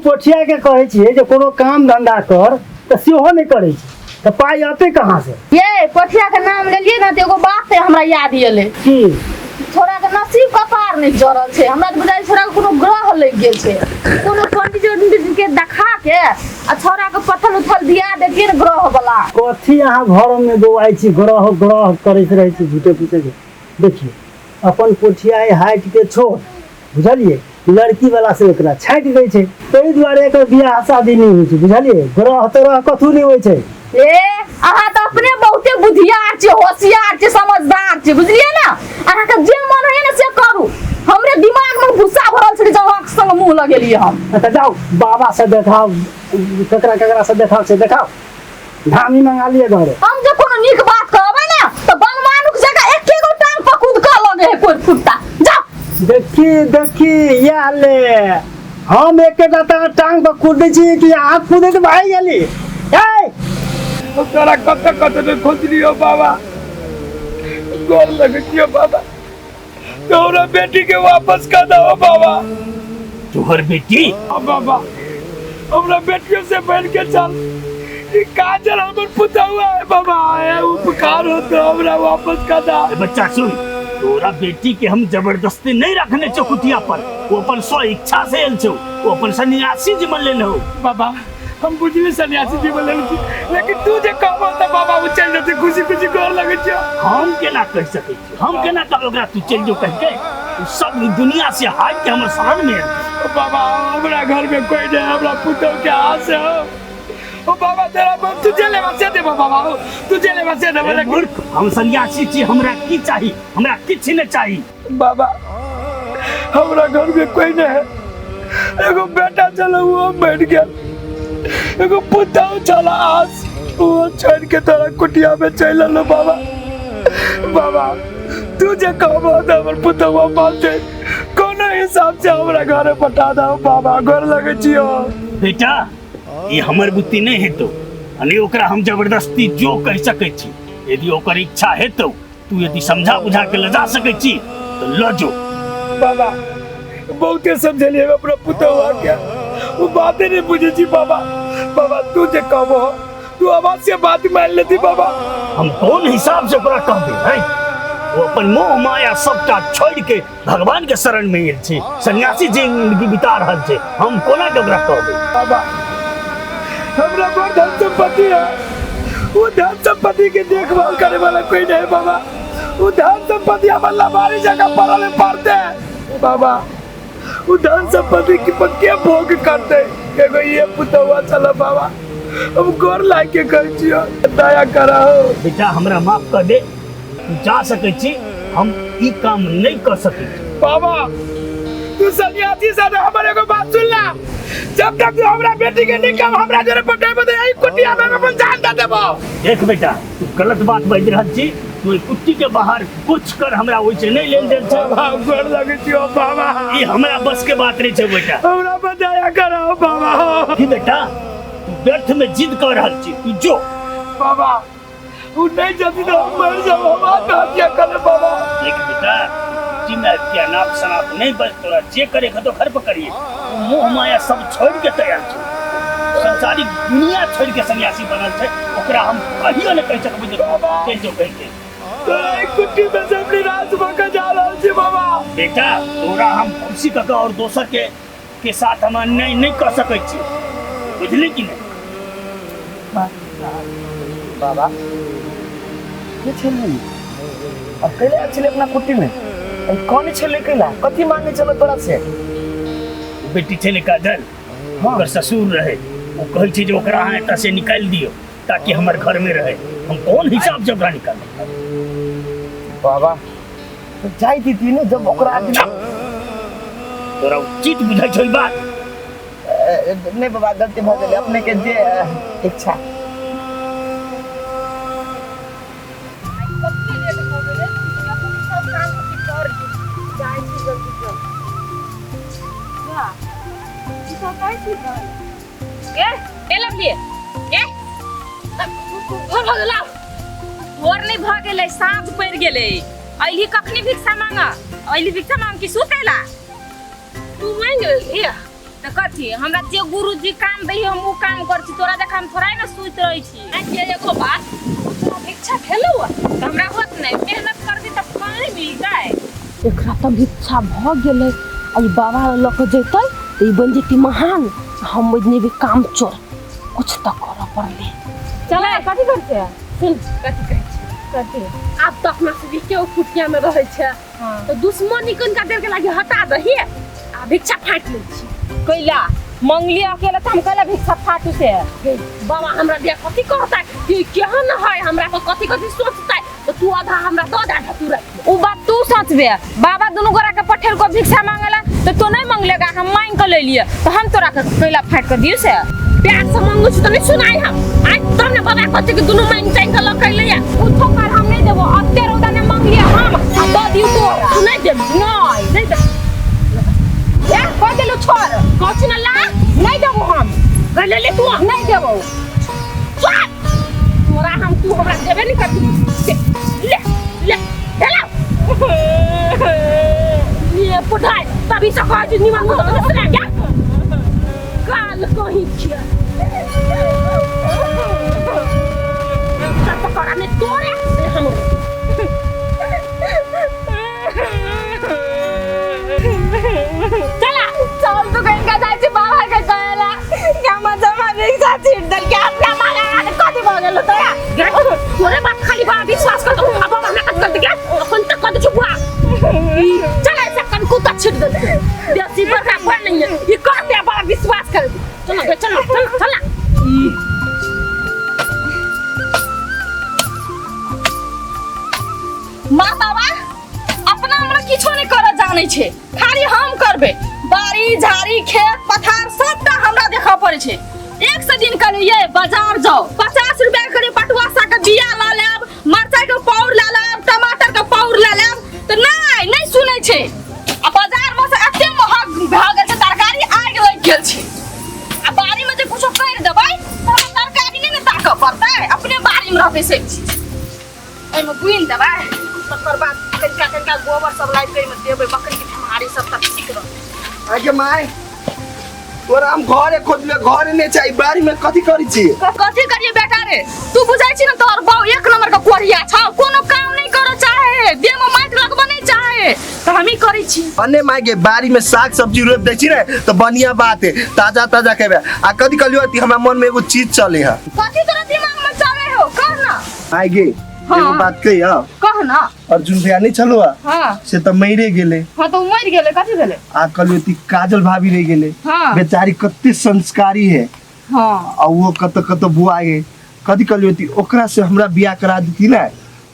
पोठिया के कहै छियै जे कोनो काम धंधा कर त सेहो नहीं करै छै त पाई आते कहां से? ये पोठिया के नाम लेलिए ना त एगो बात है हमरा याद येले की छोरा के नसीब कपार नहीं जरल छे। हमरा बुझाई छोरा के कोनो ग्रह लग गेल छे। कोनो पंडित के देखा के आ छोरा के पत्थर उथल दिया दे के ग्रह वाला कथी अहाँ घर में बोआई छी ग्रह ग्रह करैत रहै छी झूठे पीछे के। देखिए अपन पोठिया हाइट के छोड़ बुझलिए लड़की वाला से एकरा छाट दै छै तै दुआरे एकर बियाह शादी नहीं होइ छै बुझलिए। ग्रह तरह कथू नहीं होइ छै। ए अहाँ त अपने बहुते बुद्धियार छे होशियार छे समझदार छे बुझलिए ना। अहाँ के जे मन है ना से करू। हमरे दिमाग में गुस्सा भरल छे जब अहाँ संग मुंह लगेलिए हम। त जाओ बाबा से देखाओ ककरा ककरा से देखाओ से देखाओ धामी मंगा लिए घरे। हम जे कोनो नीक बात कहबै ना त बनमानुक जगह एके गो टांग पकूद क लगे है कोई फुट्टा। जाओ देखी या ले हम एकेटा टांग पर कूद दै छी कि अहाँ कूदे त भाई गेली। ए तोरा कत ने खोज लियो बाबा गोर लगे दियो बाबा तोरा बेटी के वापस कर दो बाबा। तोहर बेटी? हाँ बाबा हमरा बेटियों से बढ़ के चल ये काजल हमर पुता हुआ है बाबा है उपकार हो तो हमरा वापस कर दा। बच्चा सुन तोरा बेटी के हम जबरदस्ती नहीं रखने छो कुटिया पर। वो अपन स्व इच्छा से आयल छो। वो अपन सन्यासी जीवन ले लो बाबा। हम बुझली सन्यासी जीवन ले लो लेकिन तू जे कहबो त बाबा वो चल जते खुशी खुशी गोर लगे छ। हम केना कह सकै छी? हम केना कहब ओकरा तू चल जो कह के? तू सब दुनिया से हाट के हमर शरण में बाबा हमरा घर में कोई नहीं हमरा पुतो के आस है। ओ बाबा तेरा तू चले बसे दे बाबा तू चले बसे दे बोले मूर्ख हम सन्यासी छी हमरा की चाहिए? हमरा किछ नहीं चाहिए। बाबा हमरा घर में कोई नहीं है एगो बेटा चलो वो बैठ गया एगो पुता चला आस वो छोड़ के तोरा कुटिया में चल लो बाबा। बाबा तू जे कहबो त हमर पुता वापस दे कोनो हिसाब से हमरा घर पठा दो बाबा गोर लगे छियो। बेटा ये हमर बुद्धि नहीं है तो अने ओकरा हम जबरदस्ती जो कह सकै छी। यदि ओकर इच्छा है तो तू यदि समझा बुझा के ले जा सकै छी तो ल जो। बाबा बहुते समझलिए अपना पुता हुआ क्या वो बातें नहीं बुझे छी बाबा। बाबा तू जे कहबो तू आवाज से बात मान लेती बाबा। हम कौन हिसाब से ओकरा कहबे हैं? वो अपन मोह माया सबटा छोड़ के भगवान के शरण में आयल छै सन्यासी जिंदगी बिता रहल छै। हम कोना के ओकरा कहबे? बाबा हमरा बड़ धन संपत्ति है वो धन संपत्ति के देखभाल करे वाला कोई नहीं बाबा। वो धन संपत्ति हमारे लबारी जगह पड़ल पड़ते हैं बाबा। वो धन संपत्ति की पक्के भोग करते एगो ये पुता हुआ चला बाबा हम गोर लाग के कह छियो दया करो। बेटा हमरा माफ कर दे तू जा सकै छी हम ई काम नहीं कर सकै छी। बाबा तू सन्यासी से हमारे को बात सुन ला जब तक तू हमरा बेटी के निकाम हमरा जरे पटे बदे आई कुटिया में अपन जान दे देबो। देख बेटा तू गलत बात बाज रहल छी। तू कुट्टी के बाहर कुछ कर हमरा ओइ से नहीं लेन देन छै। बाबा गोर लगे छियो बाबा ई हमरा बस के बात नहीं छै बेटा। हमरा पर दया करो बाबा। की बेटा तू व्यर्थ में जिद कर रहल छी तू जो। बाबा वो नहीं जल्दी तो मर जाओ हम आत्महत्या कर बाबा। देख बेटा जी मैं क्या नाप सनाप नहीं बस तोरा जे करे तो घर पर करिए। मोह माया सब छोड़ के तैयार छै संसारिक दुनिया छोड़ के सन्यासी बनल छै ओकरा हम कहियो नहीं कह सकबै चल जो कह के। तो एक कुट्टी में से अपनी रात भगा जा रहा छी बाबा। बेटा तोरा हम खुशी कक और दोसर के साथ हम नहीं कर सकै छी बुझली कि नहीं? बाबा ये छले अब कैले छले अपना कुट्टी में कौन छले कैला कथी मांगे चलो तोरा से? बेटी छले काजल ओकर ससुर रहे वो कहै छै जे ओकरा अहाँ एतऽ से निकाल दियो ताकि हमर घर में रहे। हम कौन हिसाब से ओकरा निकाल बाबा तो जाई दी ने जब ओकरा आदमी तोरा उचित बुझै छै बात? नहीं बाबा गलती भ गेलै अपने के जे इच्छा। साँझ पड़ गेले अइली कखनी भिक्षा मांगा अइली भिक्षा मांग की सुतेला तू मांग लिया तो कथी हमरा जे गुरुजी काम दै हम उ काम कर छी तोरा देख हम थोड़ा ना सुइत रहै छी आ के एगो बात तोरा भिक्षा खेलौ त हमरा होत नै मेहनत कर दी त पानी मिल जाए एकरा त भिक्षा भ गेलै आई बाबा ल के जैतै त ई बन जेती महान हम बजने भी काम चोर कुछ त कर पड़ले चल कथी करते सुन कथी कहै छी कथी आप तो अपना से के कुटिया में रहै छै तो दुश्मनी कोन का देर के लागी हटा दही आ भिक्षा फाट लै छी कैला मंगली अकेले त हम कैला भिक्षा फाटू से बाबा हमरा दिया कथी कहता कि केहन है हमरा को कथी कथी सोचता तो तू आधा हमरा दो आधा तू रख उ बात तू सोचबे बाबा दोनों गोरा के पठेल को भिक्षा मांगला तो तू नहीं मांगलेगा हम मांग के ले लिए तो हम तोरा के कैला फाट कर दियो से प्यार से मांगू छी तो नहीं सुनाई हम आज तने बाबा कथी के दोनों मांग चांग के लकै ले उठो कर हम नहीं देबो अब तेरे उदा ने मांग लिया हम दो दियो तो नहीं दे नहीं दे क्या कह देलो छोड़ कछ न ला नहीं देबो हम गले ले तू नहीं देबो छोड़ तोरा हम तू हमरा देबे नहीं करती ले ले चला ये पढ़ाई तभी से कह दी मांगो तो सुना क्या काल कहीं किया सब कराने तोरे हम चला चल तो कहीं का जाए बाबा के कहला क्या मजा मारे साथ छीट दल के अपना मांगा कथि भ गेलो तोरा तोरे बात खाली बा विश्वास कर तो अब हमरा कत कर दिया अपन तक कत छुआ चला ऐसा कन कुत्ता छीट दे देसी पर का बन नहीं है ये कहते बड़ा विश्वास कर चलो चलो चलो चला मां बाबा अपना हमरा किछो नहीं कर जाने छे खाली हम करबे बारी झाड़ी खेत पथार सबटा हमरा देखा पड़े छे एक से दिन करे ये बाजार जाओ 50 रुपया करे पटुआ सा के बिया ला लेब मरचाई के पाउर ला लेब टमाटर के पाउर ला लेब तो नहीं सुनै छे आ बाजार में से एते महग भ गेल छे तरकारी आग लग गेल छे आ बारी में जे कुछो कर देबै तो तरकारी नहीं ताक पड़तै अपने बारी में रहते से ए में बुइन देबै तकर बाद कनिका गोबर सब लाइट के में देबै बकरी के ठमारी सब तक ठीक रह आगे माय तोरा हम घरे खोजबे घरे नहीं चाहिए बारी में कथी करी छी कथी करिए बेटा रे तू बुझाई छी न तोर बाऊ एक नंबर का कोरिया छ कोनो काम नहीं करो चाहे देह में माइट लगबो नहीं चाहे तो हम ही करी छी अन्ने माय के बारी में साग सब्जी रोप दै छी रे तो बढ़िया बात है ताजा ताजा खेबे आ कथी कलियो ती हमरा मन में एगो चीज चले है कथी तोरा दिमाग में चले हो कह ना आगे एगो बात कही हां कह ना अर्जुन भैया नहीं चलो हां से तो मरे गेले हां तो मर गेले कथी भेले आ कलियो ती काजल भाभी रह गेले हां बेचारी कत्ते संस्कारी है हां आ वो कत बुआ है कथी कलियो ती ओकरा से हमरा बियाह करा देती ना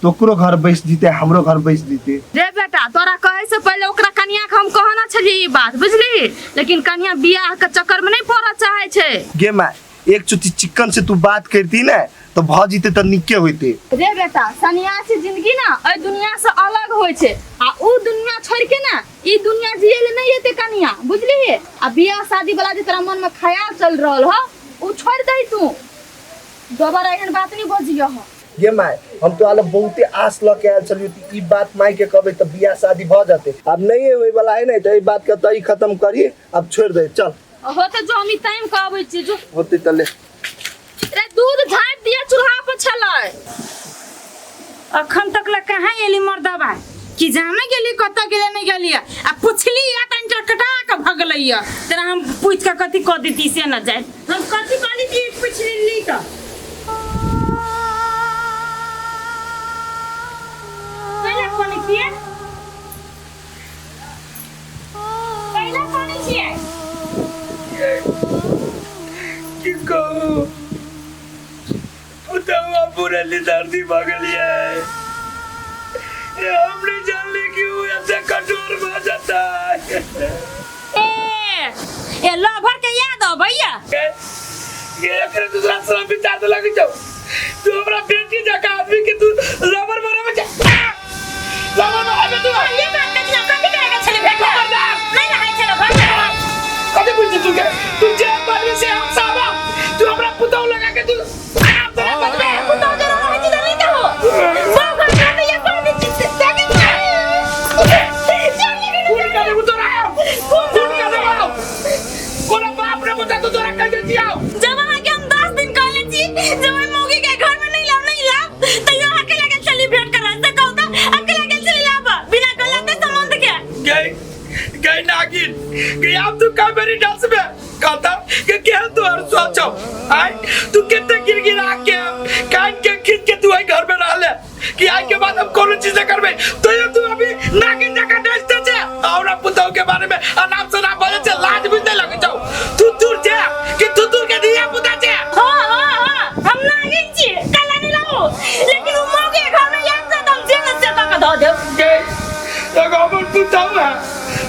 तो ओकरो घर बैस जीते हमरो घर बैस जीते रे बेटा तोरा कहे से पहले ओकरा कन्या के हम कहना छली ई बात बुझली लेकिन कन्या बियाह के चक्कर में नहीं पड़े चाहे छे गे माय एक चुटी चिकन से तू बात करती ना तो भ जीते तो निके होते रे बेटा सन्यासी जिंदगी ना ए दुनिया से अलग होय छे आ उ दुनिया छोड़ के ना ई दुनिया जियले नहीं हेते कन्या बुझली आ बियाह शादी वाला जे तेरा मन में ख्याल चल रहल हो उ छोड़ दे तू दोबारा एहन बात नहीं बजियो हो ये माय हम तो आले बहुते आस ल के आल चलियो ई बात माय के कहबे तो बियाह शादी भ जाते अब नहीं होय वाला है नहीं तो ई बात के तई खत्म करी अब छोड़ दे चल होते जो हम टाइम का आबै छी जो होते तले रे दूध झाँप दिया चूल्हा पर छलै अखन तक ला कहाँ एली मर्दबा कि जामे गेली कत गेले नहीं गेली आ पुछली या तन चटकटा के भगलै तेरा हम पूछ के कथि क देती से न जाए हम कथि कहली कि पुछली त पहले कोनी किए पहले कोनी किए की कहूं उतावा पूरा लिदारती भगलिए ये हमने जान ली क्यों ऐसे कठोर हो जाता है ए लभर के याद हो भैया ये करे दूसरा साला बिचार तो लग जाओ तू हमरा बेटी जका आदमी के तू रबर में जा रबर में तू ये बात नहीं कभी करेगा चले बेटा नहीं रहा चलो भाग कभी पूछ तू जे बात से हम सावा तू हमरा पुताऊ लगा के तू पुताऊ जरा रहे जी नहीं तो वो घर का ये पानी चित्ते देखे कौन करे उतर आओ कौन करे आओ कौन तू कितने गिरगिरा के कान के खींच के तू घर में रह ले कि आज के बाद हम कौन चीज करबे तो ये तू अभी नागिन जगह डालते छे और पुतौ के बारे में अनाप शनाप बोले छे लाज भी नहीं लगे जाओ तू दूर छे कि तू दूर के दिया पुता छे हां हम नागिन छी काला नहीं लाओ लेकिन वो मौके घर में एक से तुम जेल से तक दो दे तो गोबर पुतौ है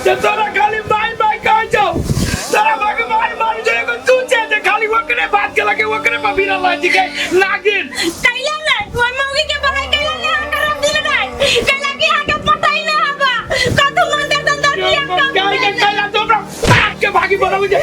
तो तोरा खाली बाय बाय कह जाओ तोरा भगवान मार जाएगा तू छे खाली वकरे बात के लगे वकरे पर बिना लाज के नागिन कैला नहीं वो मौके के बड़ाई कैला नहीं कर दिल नहीं कैला की आगे पता ही ना होगा कतु मंदिर अंदर किया क्या के कैला तो के भागी बोला मुझे